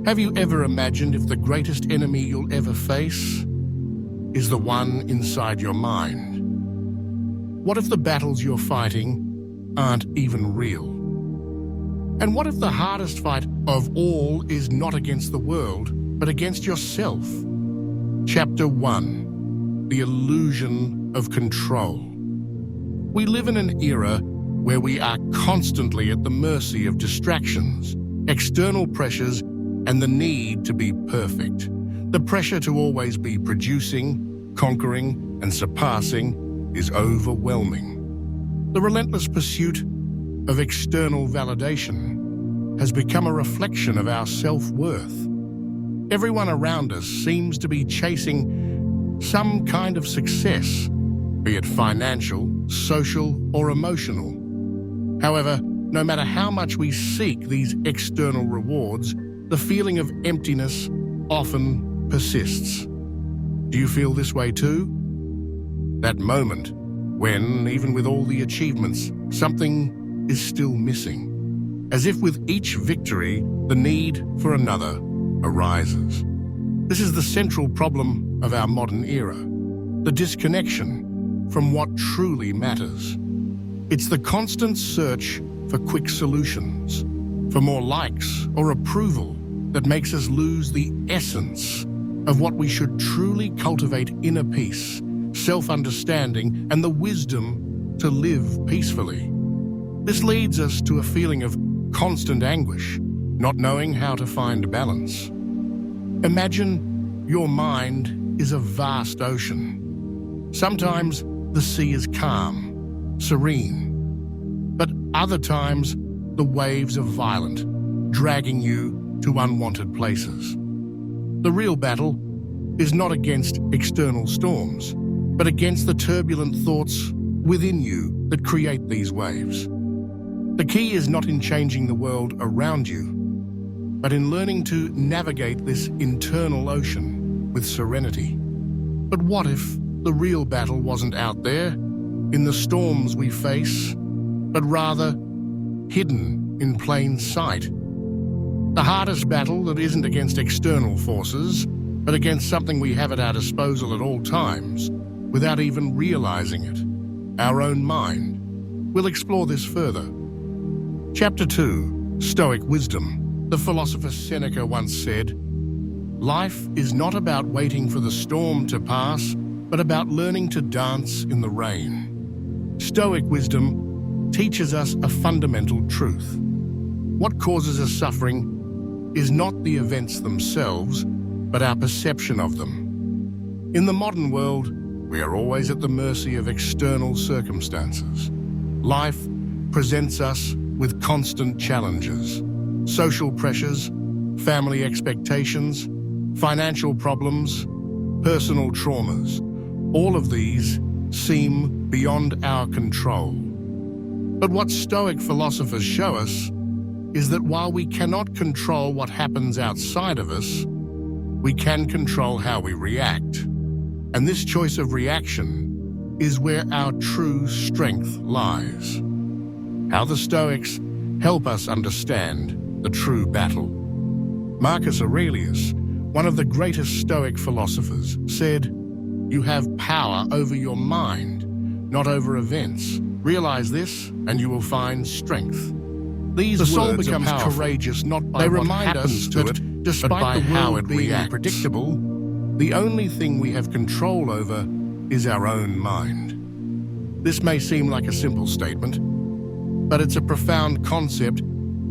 Have you ever imagined if the greatest enemy you'll ever face is the one inside your mind? What if the battles you're fighting aren't even real? And what if the hardest fight of all is not against the world, but against yourself? Chapter 1: The Illusion of Control. We live in an era where we are constantly at the mercy of distractions, external pressures, and the need to be perfect. The pressure to always be producing, conquering, and surpassing is overwhelming. The relentless pursuit of external validation has become a reflection of our self-worth. Everyone around us seems to be chasing some kind of success, be it financial, social, or emotional. However, no matter how much we seek these external rewards, the feeling of emptiness often persists. Do you feel this way too? That moment when, even with all the achievements, something is still missing. As if with each victory, the need for another arises. This is the central problem of our modern era, the disconnection from what truly matters. It's the constant search for quick solutions, for more likes or approval, that makes us lose the essence of what we should truly cultivate: inner peace, self-understanding, and the wisdom to live peacefully. This leads us to a feeling of constant anguish, not knowing how to find balance. Imagine your mind is a vast ocean. Sometimes the sea is calm, serene, but other times the waves are violent, dragging you to unwanted places. The real battle is not against external storms, but against the turbulent thoughts within you that create these waves. The key is not in changing the world around you, but in learning to navigate this internal ocean with serenity. But what if the real battle wasn't out there, in the storms we face, but rather hidden in plain sight? The hardest battle that isn't against external forces, but against something we have at our disposal at all times, without even realizing it: our own mind. We'll explore this further. Chapter 2: Stoic Wisdom. The philosopher Seneca once said, "Life is not about waiting for the storm to pass, but about learning to dance in the rain." Stoic wisdom teaches us a fundamental truth. What causes us suffering is not the events themselves, but our perception of them. In the modern world, we are always at the mercy of external circumstances. Life presents us with constant challenges: social pressures, family expectations, financial problems, personal traumas. All of these seem beyond our control. But what Stoic philosophers show us is that while we cannot control what happens outside of us, we can control how we react. And this choice of reaction is where our true strength lies. How the Stoics help us understand the true battle. Marcus Aurelius, one of the greatest Stoic philosophers, said, "You have power over your mind, not over events. Realize this, and you will find strength." The soul becomes courageous not by what happens to it, but by how it being unpredictable. The only thing we have control over is our own mind. This may seem like a simple statement, but it's a profound concept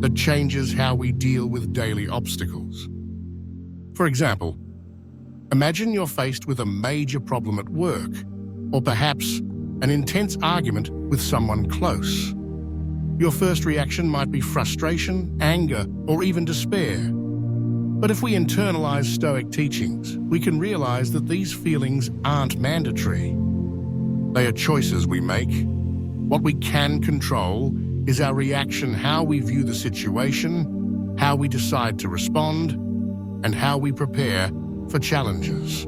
that changes how we deal with daily obstacles. For example, imagine you're faced with a major problem at work, or perhaps an intense argument with someone close. Your first reaction might be frustration, anger, or even despair. But if we internalize Stoic teachings, we can realize that these feelings aren't mandatory. They are choices we make. What we can control is our reaction, how we view the situation, how we decide to respond, and how we prepare for challenges.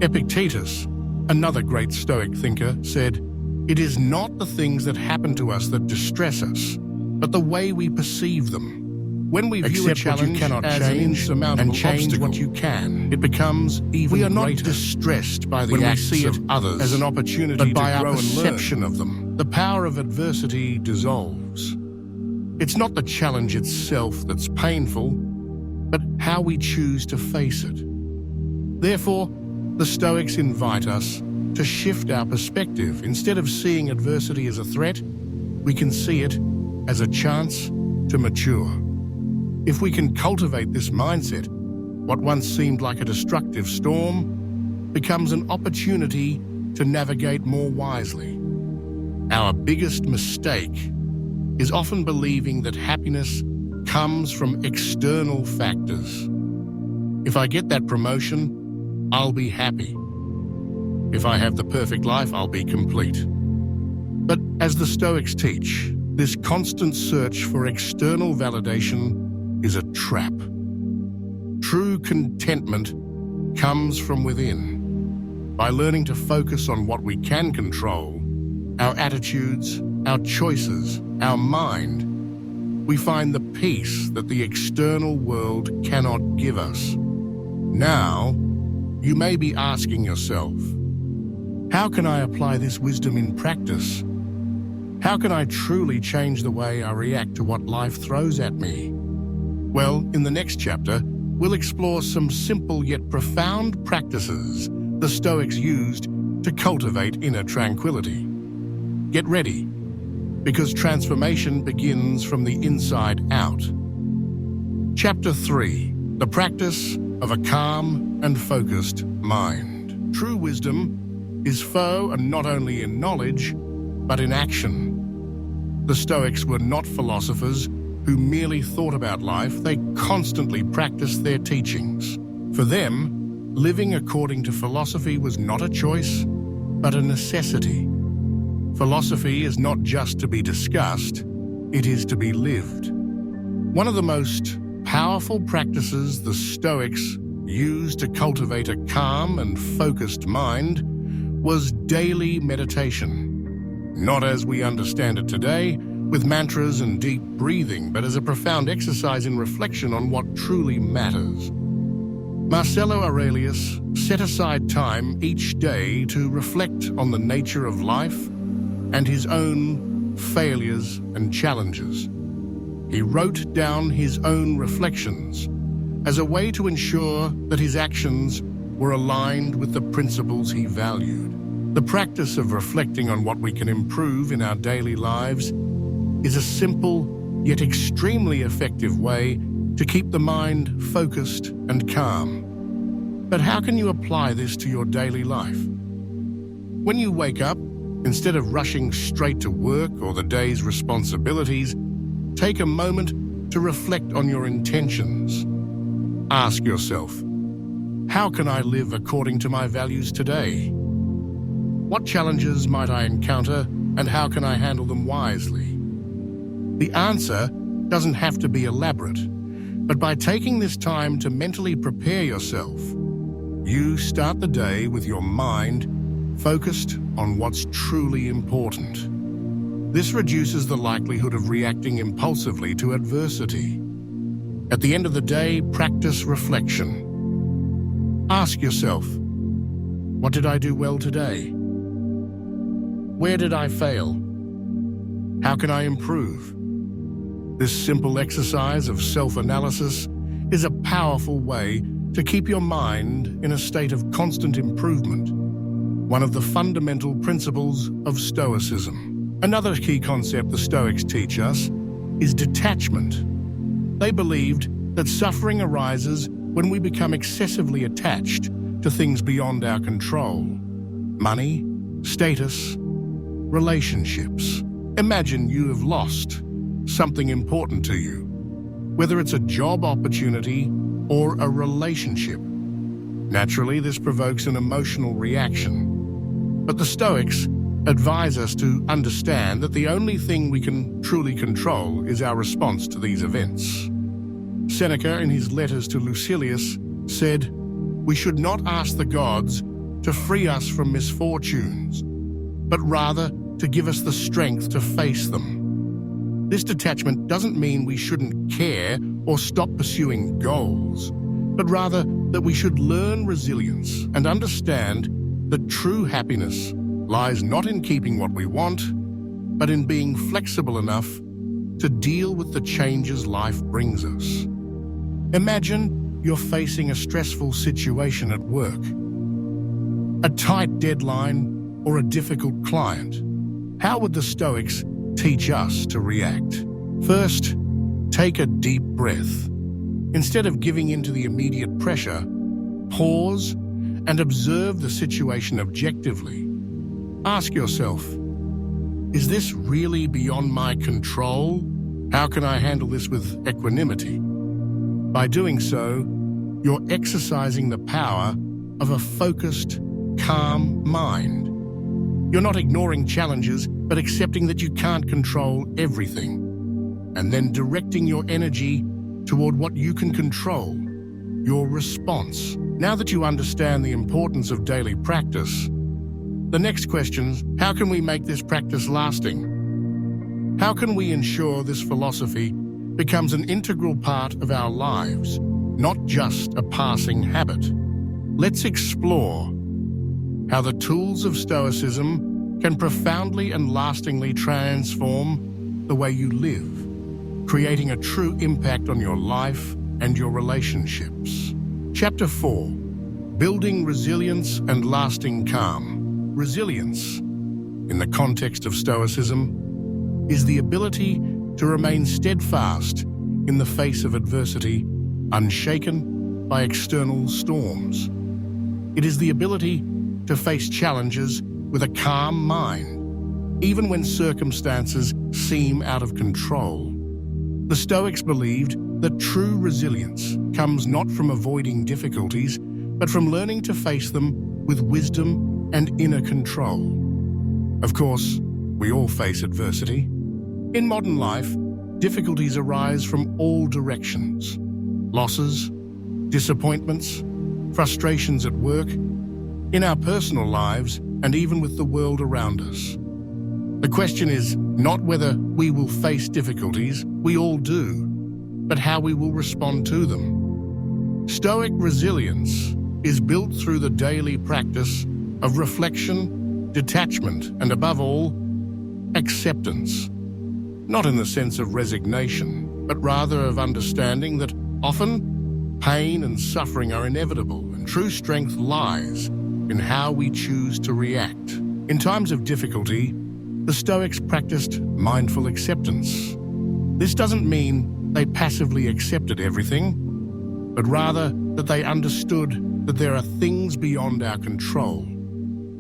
Epictetus, another great Stoic thinker, said, "It is not the things that happen to us that distress us, but the way we perceive them." When we view a challenge as an insurmountable obstacle, what you can, it becomes even we are not greater. Distressed by the when acts we see of others as an opportunity but by to grow our perception of them. The power of adversity dissolves. It's not the challenge itself that's painful, but how we choose to face it. Therefore, the Stoics invite us to shift our perspective. Instead of seeing adversity as a threat, we can see it as a chance to mature. If we can cultivate this mindset, what once seemed like a destructive storm becomes an opportunity to navigate more wisely. Our biggest mistake is often believing that happiness comes from external factors. If I get that promotion, I'll be happy. If I have the perfect life, I'll be complete. But as the Stoics teach, this constant search for external validation is a trap. True contentment comes from within. By learning to focus on what we can control, our attitudes, our choices, our mind, we find the peace that the external world cannot give us. Now, you may be asking yourself, how can I apply this wisdom in practice? How can I truly change the way I react to what life throws at me? Well, in the next chapter, we'll explore some simple yet profound practices the Stoics used to cultivate inner tranquility. Get ready, because transformation begins from the inside out. Chapter 3, the practice of a calm and focused mind. True wisdom is found not only in knowledge, but in action. The Stoics were not philosophers who merely thought about life, they constantly practiced their teachings. For them, living according to philosophy was not a choice, but a necessity. Philosophy is not just to be discussed, it is to be lived. One of the most powerful practices the Stoics used to cultivate a calm and focused mind was daily meditation. Not as we understand it today, with mantras and deep breathing, but as a profound exercise in reflection on what truly matters. Marcelo Aurelius set aside time each day to reflect on the nature of life and his own failures and challenges. He wrote down his own reflections as a way to ensure that his actions were aligned with the principles he valued. The practice of reflecting on what we can improve in our daily lives is a simple yet extremely effective way to keep the mind focused and calm. But how can you apply this to your daily life? When you wake up, instead of rushing straight to work or the day's responsibilities, take a moment to reflect on your intentions. Ask yourself, how can I live according to my values today? What challenges might I encounter, and how can I handle them wisely? The answer doesn't have to be elaborate, but by taking this time to mentally prepare yourself, you start the day with your mind focused on what's truly important. This reduces the likelihood of reacting impulsively to adversity. At the end of the day, practice reflection. Ask yourself, what did I do well today? Where did I fail? How can I improve? This simple exercise of self-analysis is a powerful way to keep your mind in a state of constant improvement, one of the fundamental principles of Stoicism. Another key concept the Stoics teach us is detachment. They believed that suffering arises when we become excessively attached to things beyond our control. Money, status, relationships. Imagine you have lost something important to you, whether it's a job opportunity or a relationship. Naturally, this provokes an emotional reaction. But the Stoics advise us to understand that the only thing we can truly control is our response to these events. Seneca, in his letters to Lucilius, said, "We should not ask the gods to free us from misfortunes, but rather to give us the strength to face them." This detachment doesn't mean we shouldn't care or stop pursuing goals, but rather that we should learn resilience and understand that true happiness lies not in keeping what we want, but in being flexible enough to deal with the changes life brings us. Imagine you're facing a stressful situation at work, a tight deadline, or a difficult client. How would the Stoics teach us to react? First, take a deep breath. Instead of giving in to the immediate pressure, pause and observe the situation objectively. Ask yourself, is this really beyond my control? How can I handle this with equanimity? By doing so, you're exercising the power of a focused, calm mind. You're not ignoring challenges, but accepting that you can't control everything, and then directing your energy toward what you can control, your response. Now that you understand the importance of daily practice, the next question is, how can we make this practice lasting? How can we ensure this philosophy becomes an integral part of our lives, not just a passing habit? Let's explore how the tools of Stoicism can profoundly and lastingly transform the way you live, creating a true impact on your life and your relationships. Chapter 4. Building Resilience and Lasting Calm. Resilience, in the context of Stoicism, is the ability to remain steadfast in the face of adversity, unshaken by external storms. It is the ability to face challenges with a calm mind, even when circumstances seem out of control. The Stoics believed that true resilience comes not from avoiding difficulties, but from learning to face them with wisdom and inner control. Of course, we all face adversity. In modern life, difficulties arise from all directions. Losses, disappointments, frustrations at work, in our personal lives, and even with the world around us. The question is not whether we will face difficulties, we all do, but how we will respond to them. Stoic resilience is built through the daily practice of reflection, detachment, and above all, acceptance. Not in the sense of resignation, but rather of understanding that often pain and suffering are inevitable, and true strength lies in how we choose to react. In times of difficulty, the Stoics practiced mindful acceptance. This doesn't mean they passively accepted everything, but rather that they understood that there are things beyond our control,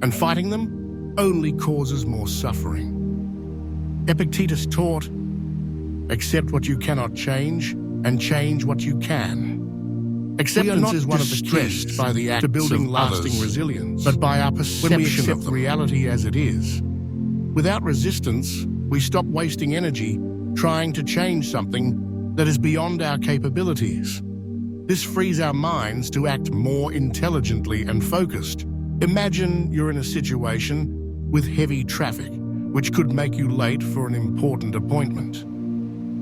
and fighting them only causes more suffering. Epictetus taught, accept what you cannot change, and change what you can. Acceptance is one of the keys by the act to building lasting resilience, but by our perception when we accept reality as it is. Without resistance, we stop wasting energy trying to change something that is beyond our capabilities. This frees our minds to act more intelligently and focused. Imagine you're in a situation with heavy traffic, which could make you late for an important appointment.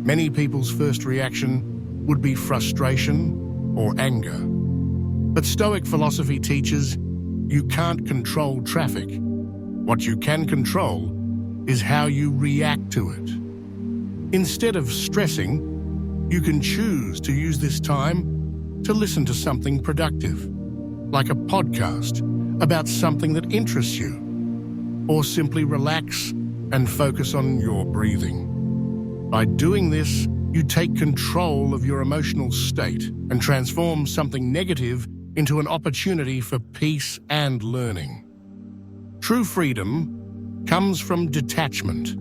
Many people's first reaction would be frustration or anger. But Stoic philosophy teaches you can't control traffic. What you can control is how you react to it. Instead of stressing, you can choose to use this time to listen to something productive, like a podcast about something that interests you, or simply relax and focus on your breathing. By doing this, you take control of your emotional state and transform something negative into an opportunity for peace and learning. True freedom comes from detachment.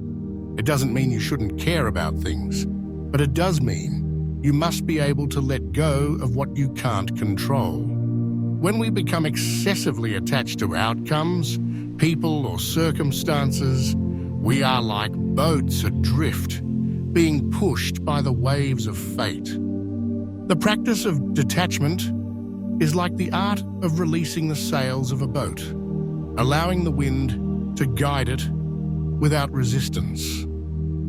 It doesn't mean you shouldn't care about things, but it does mean you must be able to let go of what you can't control. When we become excessively attached to outcomes, people, or circumstances, we are like boats adrift, being pushed by the waves of fate. The practice of detachment is like the art of releasing the sails of a boat, allowing the wind to guide it without resistance.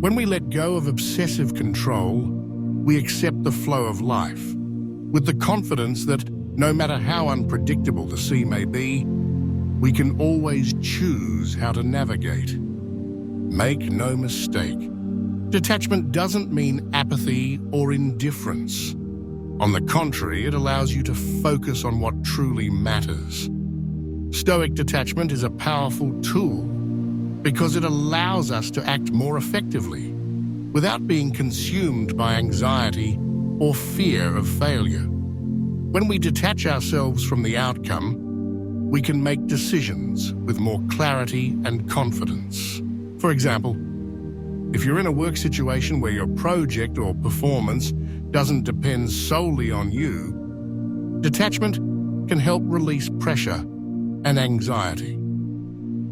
When we let go of obsessive control, we accept the flow of life, with the confidence that no matter how unpredictable the sea may be, we can always choose how to navigate. Make no mistake, detachment doesn't mean apathy or indifference. On the contrary, it allows you to focus on what truly matters. Stoic detachment is a powerful tool because it allows us to act more effectively without being consumed by anxiety or fear of failure. When we detach ourselves from the outcome, we can make decisions with more clarity and confidence. For example, if you're in a work situation where your project or performance doesn't depend solely on you, detachment can help release pressure and anxiety.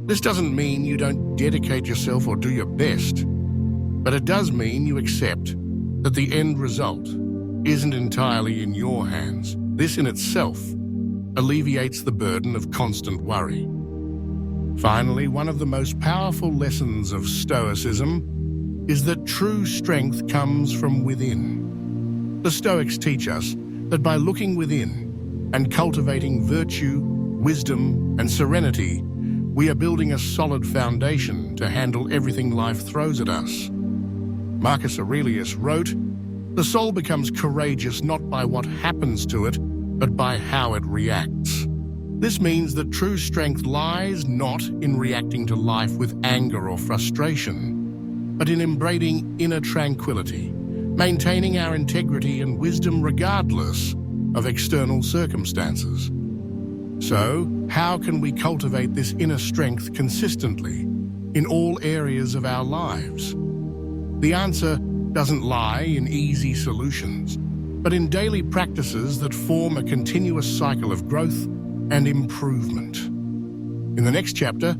This doesn't mean you don't dedicate yourself or do your best, but it does mean you accept that the end result isn't entirely in your hands. This in itself alleviates the burden of constant worry. Finally, one of the most powerful lessons of Stoicism is that true strength comes from within. The Stoics teach us that by looking within and cultivating virtue, wisdom, and serenity, we are building a solid foundation to handle everything life throws at us. Marcus Aurelius wrote, "The soul becomes courageous not by what happens to it, but by how it reacts." This means that true strength lies not in reacting to life with anger or frustration, but in embracing inner tranquility, maintaining our integrity and wisdom regardless of external circumstances. So, how can we cultivate this inner strength consistently in all areas of our lives? The answer doesn't lie in easy solutions, but in daily practices that form a continuous cycle of growth and improvement. In the next chapter,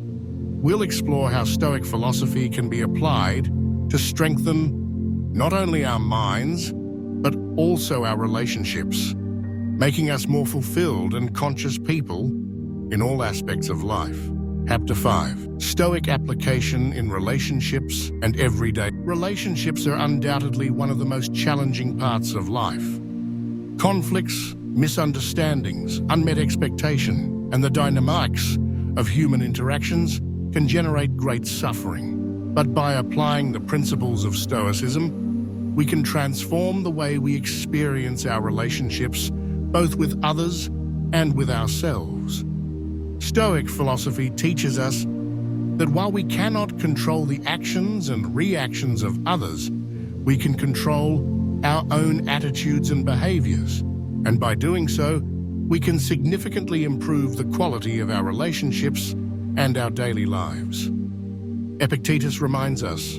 we'll explore how Stoic philosophy can be applied to strengthen not only our minds, but also our relationships, making us more fulfilled and conscious people in all aspects of life. Chapter 5. Stoic application in relationships and everyday. Relationships are undoubtedly one of the most challenging parts of life. Conflicts, misunderstandings, unmet expectation, and the dynamics of human interactions can generate great suffering. But by applying the principles of Stoicism, we can transform the way we experience our relationships, both with others and with ourselves. Stoic philosophy teaches us that while we cannot control the actions and reactions of others, we can control our own attitudes and behaviors, and by doing so, we can significantly improve the quality of our relationships and our daily lives. Epictetus reminds us,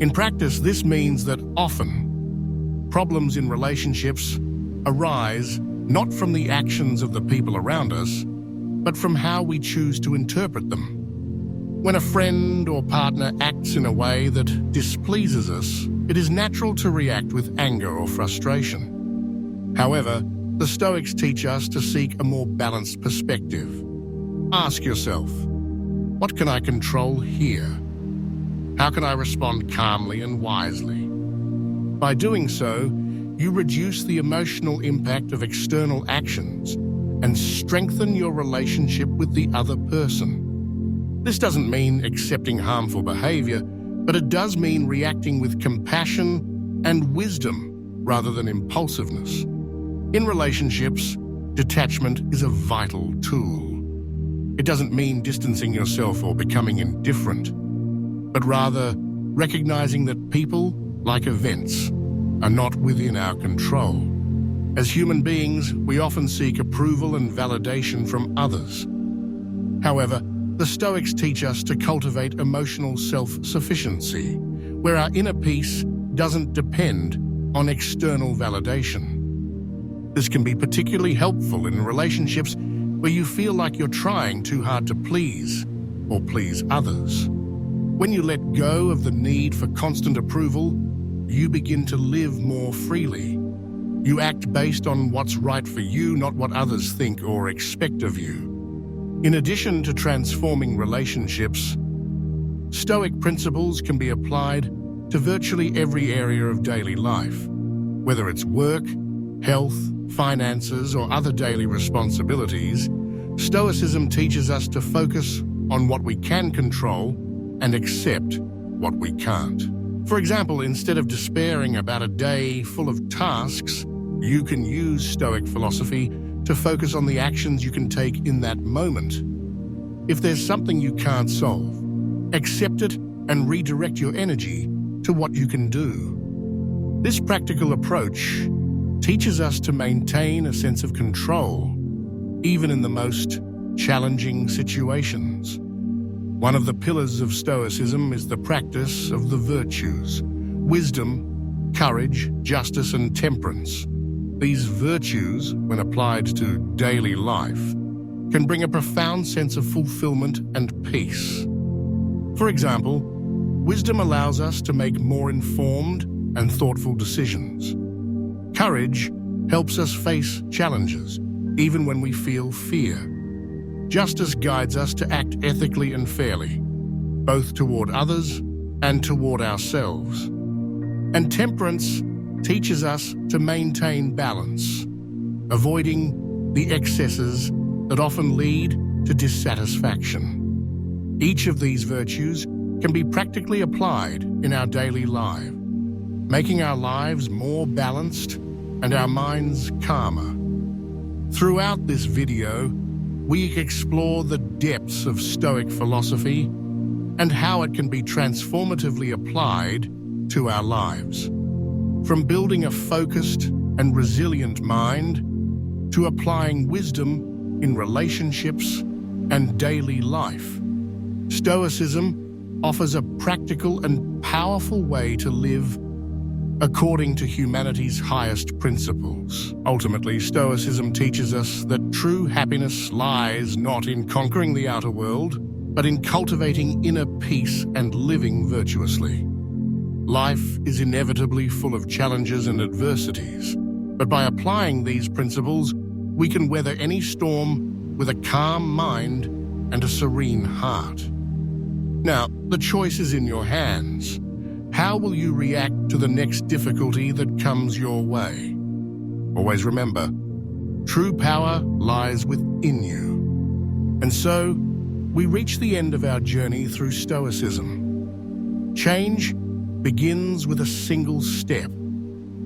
in practice, this means that often problems in relationships arise not from the actions of the people around us, but from how we choose to interpret them. When a friend or partner acts in a way that displeases us, it is natural to react with anger or frustration. However, the Stoics teach us to seek a more balanced perspective. Ask yourself, what can I control here? How can I respond calmly and wisely? By doing so, you reduce the emotional impact of external actions and strengthen your relationship with the other person. This doesn't mean accepting harmful behavior, but it does mean reacting with compassion and wisdom rather than impulsiveness. In relationships, detachment is a vital tool. It doesn't mean distancing yourself or becoming indifferent, but rather recognizing that people, like events, are not within our control. As human beings, we often seek approval and validation from others. However, the Stoics teach us to cultivate emotional self-sufficiency, where our inner peace doesn't depend on external validation. This can be particularly helpful in relationships where you feel like you're trying too hard to please or please others. When you let go of the need for constant approval, you begin to live more freely. You act based on what's right for you, not what others think or expect of you. In addition to transforming relationships, Stoic principles can be applied to virtually every area of daily life, whether it's work, health, finances, or other daily responsibilities. Stoicism teaches us to focus on what we can control and accept what we can't. For example, instead of despairing about a day full of tasks, you can use Stoic philosophy to focus on the actions you can take in that moment. If there's something you can't solve, accept it and redirect your energy to what you can do. This practical approach teaches us to maintain a sense of control, even in the most challenging situations. One of the pillars of Stoicism is the practice of the virtues: wisdom, courage, justice, and temperance. These virtues, when applied to daily life, can bring a profound sense of fulfillment and peace. For example, wisdom allows us to make more informed and thoughtful decisions. Courage helps us face challenges, even when we feel fear. Justice guides us to act ethically and fairly, both toward others and toward ourselves. And temperance teaches us to maintain balance, avoiding the excesses that often lead to dissatisfaction. Each of these virtues can be practically applied in our daily life, making our lives more balanced and our minds calmer. Throughout this video, we explore the depths of Stoic philosophy and how it can be transformatively applied to our lives. From building a focused and resilient mind to applying wisdom in relationships and daily life, Stoicism offers a practical and powerful way to live according to humanity's highest principles. Ultimately, Stoicism teaches us that true happiness lies not in conquering the outer world, but in cultivating inner peace and living virtuously. Life is inevitably full of challenges and adversities, but by applying these principles, we can weather any storm with a calm mind and a serene heart. Now, the choice is in your hands. How will you react to the next difficulty that comes your way? Always remember, true power lies within you. And so, we reach the end of our journey through Stoicism. Change begins with a single step,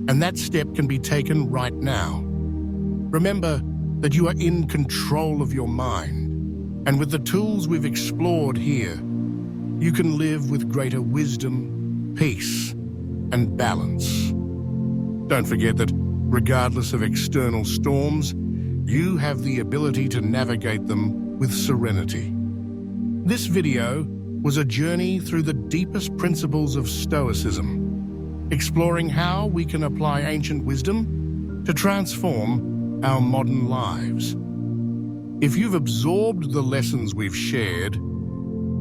and that step can be taken right now. Remember that you are in control of your mind, and with the tools we've explored here, you can live with greater wisdom, peace, and balance. Don't forget that, regardless of external storms, you have the ability to navigate them with serenity. This video was a journey through the deepest principles of Stoicism, exploring how we can apply ancient wisdom to transform our modern lives. If you've absorbed the lessons we've shared,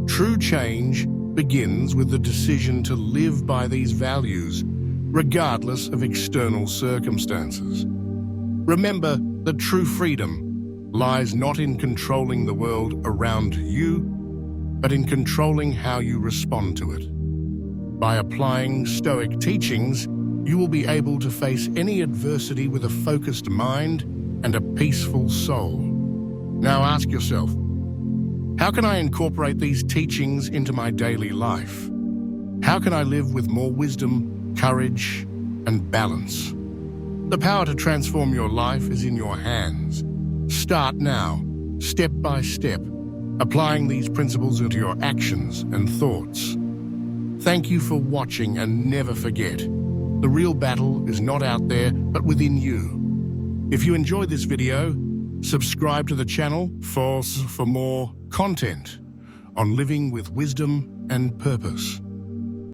true change begins with the decision to live by these values, regardless of external circumstances. Remember that true freedom lies not in controlling the world around you, but in controlling how you respond to it. By applying Stoic teachings, you will be able to face any adversity with a focused mind and a peaceful soul. Now ask yourself, how can I incorporate these teachings into my daily life? How can I live with more wisdom, courage, and balance? The power to transform your life is in your hands. Start now, step by step, applying these principles into your actions and thoughts. Thank you for watching, and never forget, the real battle is not out there, but within you. If you enjoyed this video, subscribe to the channel for more content on living with wisdom and purpose.